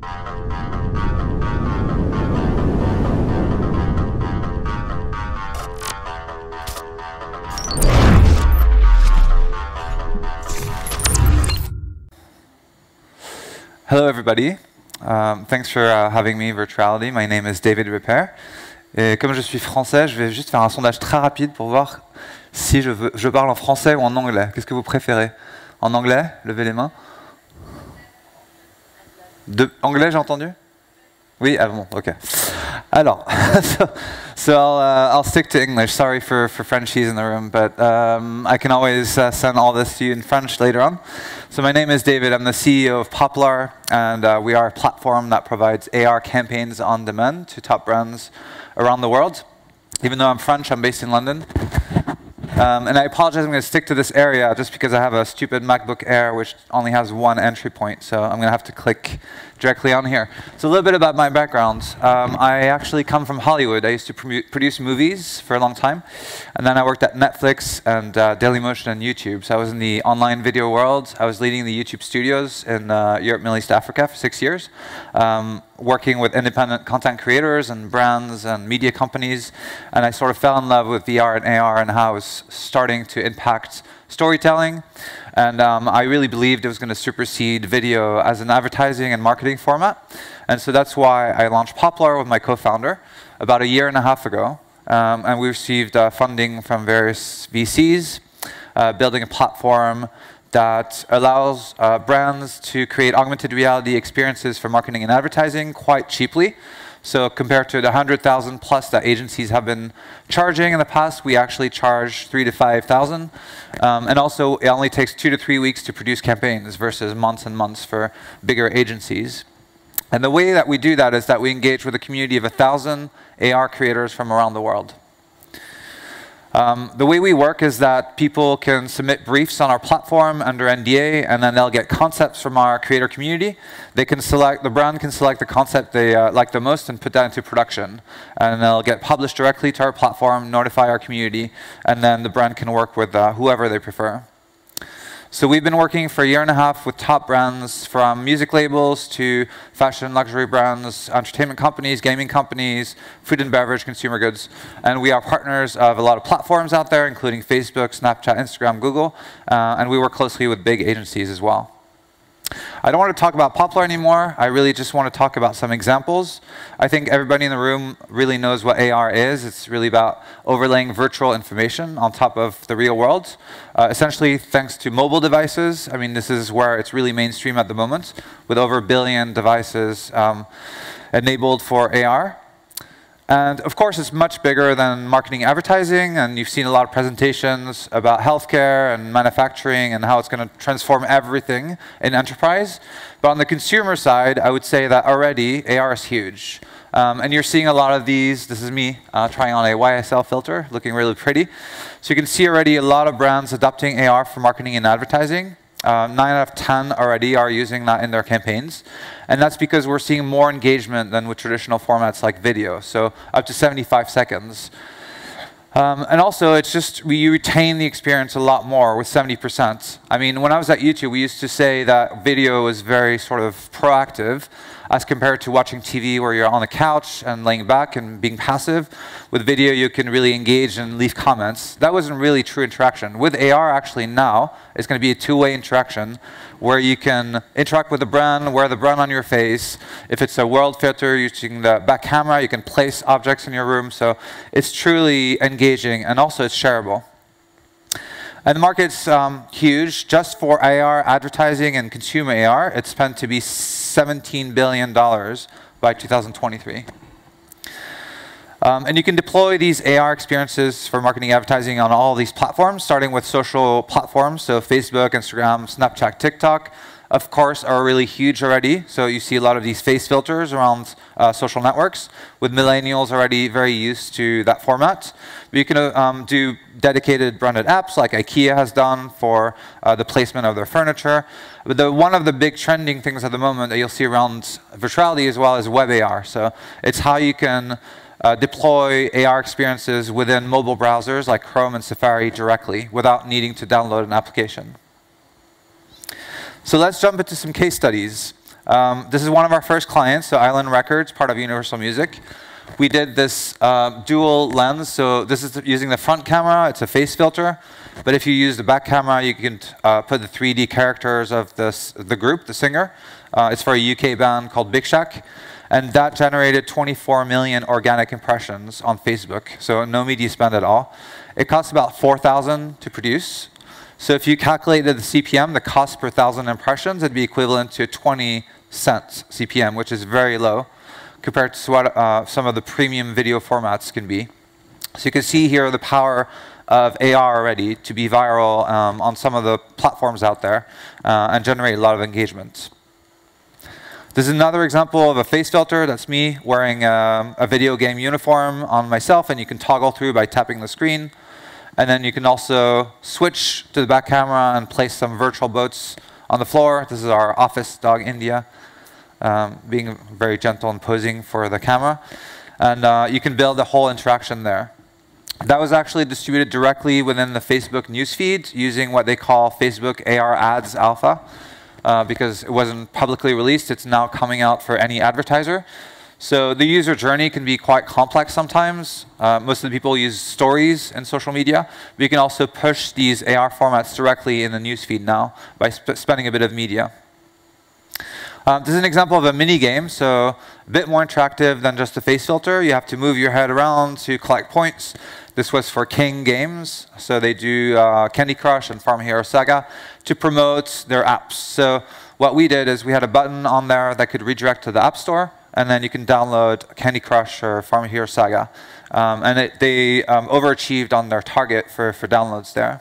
Hello, everybody. Thanks for having me, Virtuality. My name is David Ripert. Et comme je suis français, je vais juste faire un sondage très rapide pour voir si je parle en français ou en anglais. Qu'est-ce que vous préférez? En anglais? Levez les mains. Anglais, j'ai entendu? Oui, ah bon, ok. Alors, so I'll stick to English. Sorry for Frenchies in the room, but I can always send all this to you in French later on. So my name is David. I'm the CEO of Poplar, and we are a platform that provides AR campaigns on demand to top brands around the world. Even though I'm French, I'm based in London. And I apologize, I'm going to stick to this area just because I have a stupid MacBook Air which only has one entry point, so I'm going to have to click directly on here. So a little bit about my background. I actually come from Hollywood. I used to produce movies for a long time, and then I worked at Netflix and Dailymotion and YouTube. So I was in the online video world. I was leading the YouTube studios in Europe, Middle East, Africa for 6 years, working with independent content creators and brands and media companies, and I sort of fell in love with VR and AR and how it was starting to impact storytelling. And I really believed it was going to supersede video as an advertising and marketing format. And so that's why I launched Poplar with my co-founder about 1.5 years ago. And we received funding from various VCs, building a platform that allows brands to create augmented reality experiences for marketing and advertising quite cheaply. So compared to the 100,000 plus that agencies have been charging in the past, we actually charge 3,000 to 5,000. And also, it only takes 2 to 3 weeks to produce campaigns versus months and months for bigger agencies. And the way that we do that is that we engage with a community of 1,000 AR creators from around the world. The way we work is that people can submit briefs on our platform under NDA, and then they'll get concepts from our creator community. They can select, the brand can select the concept they like the most and put that into production. And they'll get published directly to our platform, notify our community, and then the brand can work with whoever they prefer. So we've been working for 1.5 years with top brands from music labels to fashion luxury brands, entertainment companies, gaming companies, food and beverage, consumer goods. And we are partners of a lot of platforms out there, including Facebook, Snapchat, Instagram, Google. And we work closely with big agencies as well. I don't want to talk about Poplar anymore. I really just want to talk about some examples. I think everybody in the room really knows what AR is. It's really about overlaying virtual information on top of the real world. Essentially, thanks to mobile devices. I mean, this is where it's really mainstream at the moment, with over 1 billion devices enabled for AR. And of course, it's much bigger than marketing advertising, and you've seen a lot of presentations about healthcare and manufacturing and how it's going to transform everything in enterprise. But on the consumer side, I would say that already AR is huge. And you're seeing a lot of these. This is me trying on a YSL filter, looking really pretty. So you can see already a lot of brands adopting AR for marketing and advertising. 9 out of 10 already are using that in their campaigns. And that's because we're seeing more engagement than with traditional formats like video, so up to 75 seconds. And also, it's just, we retain the experience a lot more with 70%. I mean, when I was at YouTube, we used to say that video was very sort of proactive as compared to watching TV where you're on the couch and laying back and being passive. With video, you can really engage and leave comments. That wasn't really true interaction. With AR, actually now, it's going to be a two-way interaction where you can interact with the brand, wear the brand on your face. If it's a world filter using the back camera, you can place objects in your room. So it's truly engaging, and also it's shareable. And the market's huge. Just for AR advertising and consumer AR, it's spent to be $17 billion by 2023. And you can deploy these AR experiences for marketing advertising on all these platforms, starting with social platforms, so Facebook, Instagram, Snapchat, TikTok, of course, are really huge already. So you see a lot of these face filters around social networks, with millennials already very used to that format. But you can do dedicated branded apps like IKEA has done for the placement of their furniture. But one of the big trending things at the moment that you'll see around virtuality as well is web AR. So it's how you can deploy AR experiences within mobile browsers like Chrome and Safari directly without needing to download an application. So let's jump into some case studies. This is one of our first clients, so Island Records, part of Universal Music. We did this dual lens, so this is using the front camera, it's a face filter, but if you use the back camera, you can put the 3D characters of the group, the singer. It's for a UK band called Big Shack, and that generated 24 million organic impressions on Facebook, so no media spend at all. It costs about 4,000 to produce, so if you calculated the CPM, the cost per 1,000 impressions, it'd be equivalent to 20 cents CPM, which is very low compared to what some of the premium video formats can be. So you can see here the power of AR already to be viral on some of the platforms out there and generate a lot of engagement. This is another example of a face filter. That's me wearing a video game uniform on myself, and you can toggle through by tapping the screen. And then you can also switch to the back camera and place some virtual boats on the floor. This is our office dog, India, being very gentle and posing for the camera. And you can build a whole interaction there. That was actually distributed directly within the Facebook newsfeed using what they call Facebook AR Ads Alpha. Because it wasn't publicly released, it's now coming out for any advertiser. So the user journey can be quite complex sometimes. Most of the people use stories in social media, but you can also push these AR formats directly in the newsfeed now by spending a bit of media. This is an example of a mini game, so a bit more interactive than just a face filter. You have to move your head around to collect points. This was for King Games, so they do Candy Crush and Farm Hero Saga to promote their apps. So what we did is we had a button on there that could redirect to the App Store, and then you can download Candy Crush or Farm Hero Saga. And they overachieved on their target for downloads there.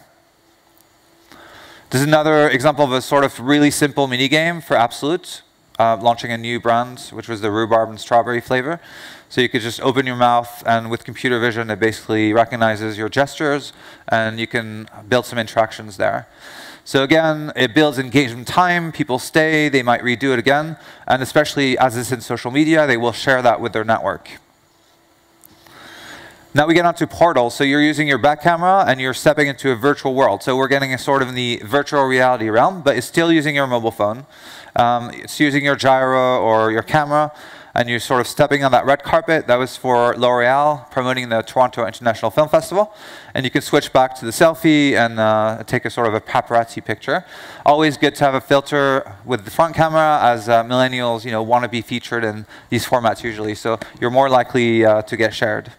This is another example of a sort of really simple mini game for Absolute, launching a new brand, which was the rhubarb and strawberry flavor. So you could just open your mouth, and with computer vision, it basically recognizes your gestures, and you can build some interactions there. So again, it builds engagement time. People stay. They might redo it again. And especially as it's in social media, they will share that with their network. Now we get onto Portal. So you're using your back camera, and you're stepping into a virtual world. So we're getting a sort of in the virtual reality realm, but it's still using your mobile phone. It's using your gyro or your camera, and you're sort of stepping on that red carpet. That was for L'Oreal, promoting the Toronto International Film Festival. And you can switch back to the selfie and take a sort of a paparazzi picture. Always good to have a filter with the front camera, as millennials want to be featured in these formats usually. So you're more likely to get shared.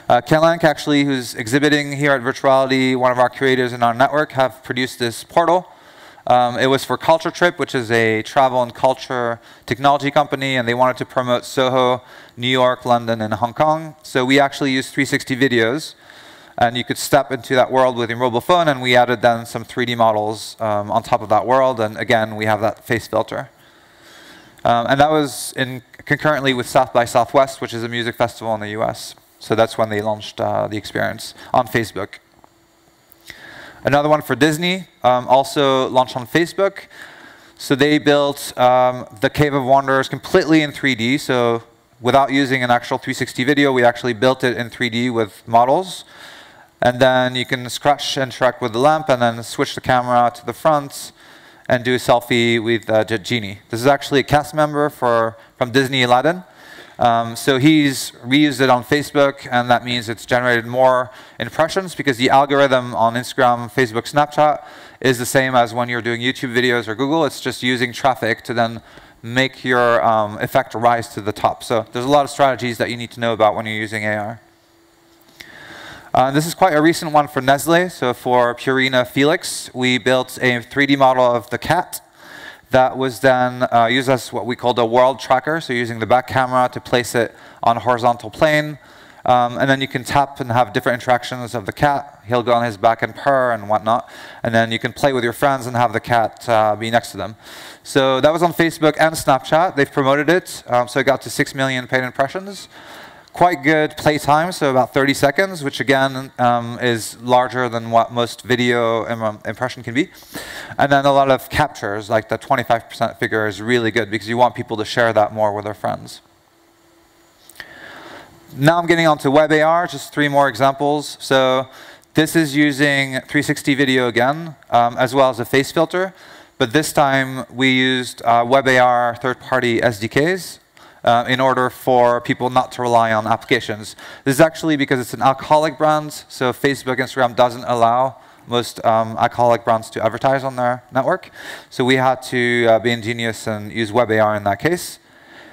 Kelank, actually, who's exhibiting here at Virtuality, one of our creators in our network, have produced this portal. It was for Culture Trip, which is a travel and culture technology company, and they wanted to promote Soho, New York, London, and Hong Kong. So we actually used 360 videos, and you could step into that world with your mobile phone, and we added then some 3D models on top of that world, and again, we have that face filter. And that was concurrently with South by Southwest, which is a music festival in the US. So that's when they launched the experience on Facebook. Another one for Disney, also launched on Facebook. So they built the Cave of Wonders completely in 3D. So without using an actual 360 video, we actually built it in 3D with models. And then you can scratch and interact with the lamp, and then switch the camera to the front and do a selfie with Genie. This is actually a cast member from Disney Aladdin. So he's reused it on Facebook, and that means it's generated more impressions because the algorithm on Instagram, Facebook, Snapchat is the same as when you're doing YouTube videos or Google. It's just using traffic to then make your effect rise to the top. So there's a lot of strategies that you need to know about when you're using AR. This is quite a recent one for Nestle. So for Purina Felix, we built a 3D model of the cat that was then used as what we called a world tracker, so using the back camera to place it on a horizontal plane. And then you can tap and have different interactions of the cat. He'll go on his back and purr and whatnot. And then you can play with your friends and have the cat be next to them. So that was on Facebook and Snapchat. They've promoted it, so it got to 6 million paid impressions. Quite good play time, so about 30 seconds, which again is larger than what most video impression can be. And then a lot of captures, like the 25% figure is really good because you want people to share that more with their friends. Now I'm getting onto web AR, just 3 more examples. So this is using 360 video again, as well as a face filter. But this time, we used WebAR third-party SDKs in order for people not to rely on applications. This is actually because it's an alcoholic brand, so Facebook, Instagram doesn't allow most alcoholic brands to advertise on their network. So we had to be ingenious and use WebAR in that case.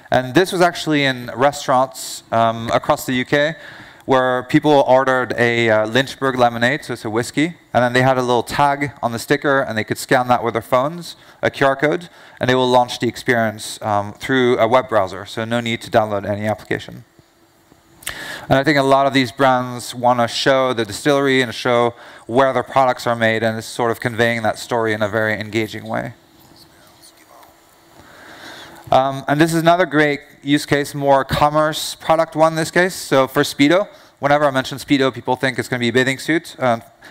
And this was actually in restaurants across the UK, where people ordered a Lynchburg Lemonade, so it's a whiskey, and then they had a little tag on the sticker, and they could scan that with their phones, a QR code, and they will launch the experience through a web browser, so no need to download any application. And I think a lot of these brands want to show the distillery and show where their products are made, and it's sort of conveying that story in a very engaging way. And this is another great use case, more commerce product one in this case. So for Speedo, whenever I mention Speedo, people think it's going to be a bathing suit.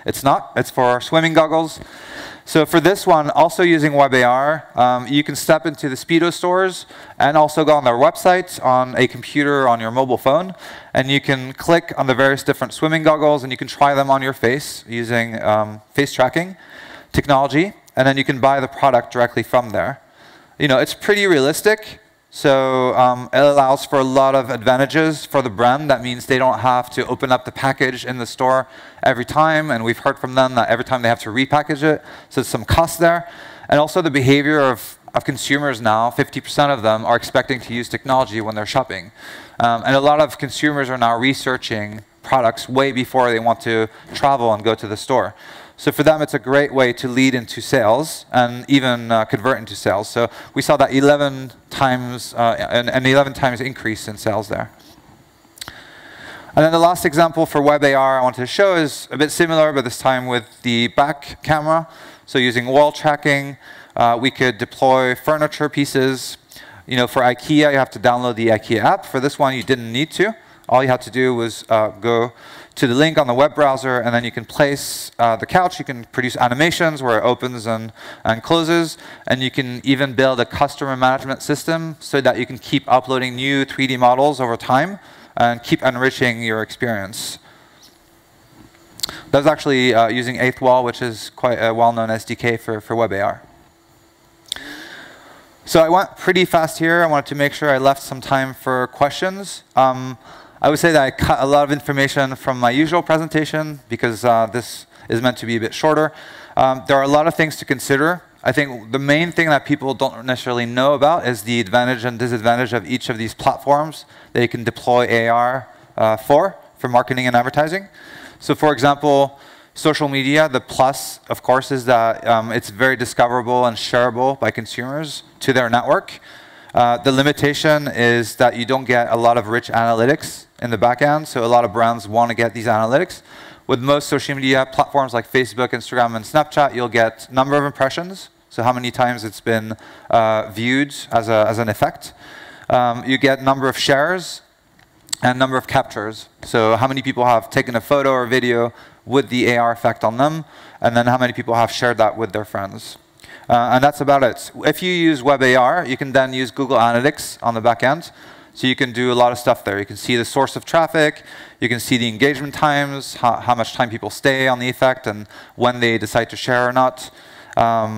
It's not. It's for swimming goggles. So for this one, also using WebAR, you can step into the Speedo stores and also go on their website on a computer on your mobile phone. And you can click on the various different swimming goggles, and you can try them on your face using face tracking technology. And then you can buy the product directly from there. You know, it's pretty realistic, so it allows for a lot of advantages for the brand. That means they don't have to open up the package in the store every time, and we've heard from them that every time they have to repackage it, so there's some cost there. And also the behavior of consumers now, 50% of them are expecting to use technology when they're shopping. And a lot of consumers are now researching products way before they want to travel and go to the store. So for them, it's a great way to lead into sales and even convert into sales. So we saw that 11 times, an 11 times increase in sales there. And then the last example for WebAR I wanted to show is a bit similar, but this time with the back camera. So using wall tracking, we could deploy furniture pieces. You know, for IKEA, you have to download the IKEA app. For this one, you didn't need to. All you had to do was go to the link on the web browser, and then you can place the couch. You can produce animations where it opens and closes, and you can even build a customer management system so that you can keep uploading new 3D models over time and keep enriching your experience. That was actually using Eighth Wall, which is quite a well-known SDK for WebAR. So I went pretty fast here. I wanted to make sure I left some time for questions. I would say that I cut a lot of information from my usual presentation because this is meant to be a bit shorter. There are a lot of things to consider. I think the main thing that people don't necessarily know about is the advantage and disadvantage of each of these platforms that you can deploy AR for marketing and advertising. So for example, social media, the plus, of course, is that it's very discoverable and shareable by consumers to their network. The limitation is that you don't get a lot of rich analytics in the back end, so a lot of brands want to get these analytics. With most social media platforms like Facebook, Instagram, and Snapchat, you'll get number of impressions, so how many times it's been viewed as an effect. You get number of shares and number of captures, so how many people have taken a photo or video with the AR effect on them, and then how many people have shared that with their friends. And that's about it. If you use WebAR, you can then use Google Analytics on the back end. So you can do a lot of stuff there. You can see the source of traffic. You can see the engagement times, how much time people stay on the effect, and when they decide to share or not.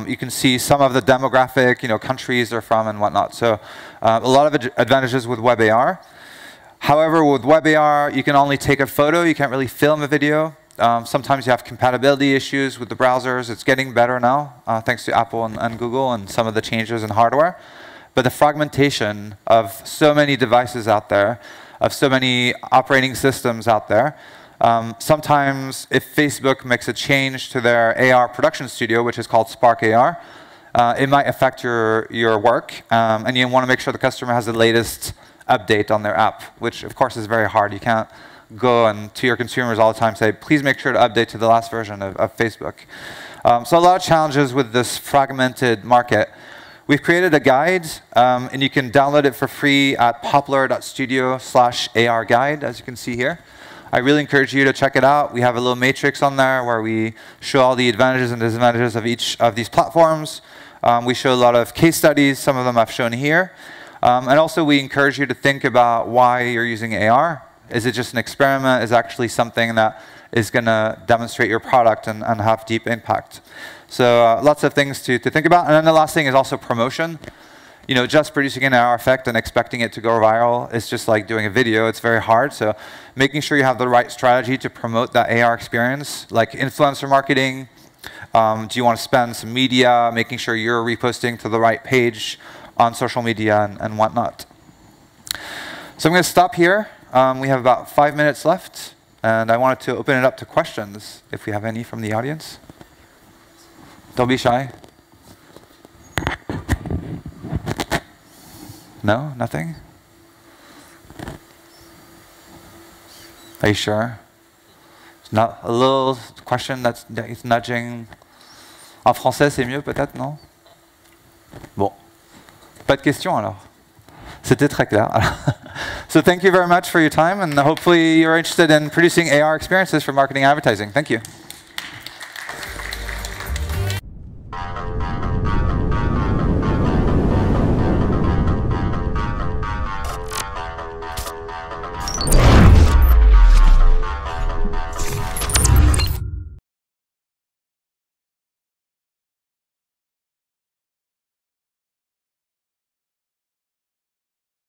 You can see some of the demographic, countries they're from and whatnot. So a lot of advantages with WebAR. However, with WebAR, you can only take a photo. You can't really film a video. Sometimes you have compatibility issues with the browsers. It's getting better now, thanks to Apple and Google and some of the changes in hardware. But the fragmentation of so many devices out there, of so many operating systems out there, sometimes if Facebook makes a change to their AR production studio, which is called Spark AR, it might affect your work. And you want to make sure the customer has the latest update on their app, which of course is very hard. You can't go and to your consumers all the time say, please make sure to update to the last version of Facebook. So a lot of challenges with this fragmented market. We've created a guide, and you can download it for free at poplar.studio/AR guide, as you can see here. I really encourage you to check it out. We have a little matrix on there where we show all the advantages and disadvantages of each of these platforms. We show a lot of case studies. Some of them I've shown here. And also, we encourage you to think about why you're using AR. Is it just an experiment? Is it actually something that is going to demonstrate your product and have deep impact. So lots of things to think about. And then the last thing is also promotion. Just producing an AR effect and expecting it to go viral is just like doing a video. It's very hard. So making sure you have the right strategy to promote that AR experience, like influencer marketing. Do you want to spend some media, making sure you're reposting to the right page on social media and whatnot. So I'm going to stop here. We have about 5 minutes left. And I wanted to open it up to questions, if we have any from the audience. Don't be shy. No? Nothing? Are you sure? It's not a little question that's nudging. En français, c'est mieux peut-être, non? Bon. Pas de questions alors. C'était très clair. So thank you very much for your time, and hopefully you're interested in producing AR experiences for marketing and advertising. Thank you.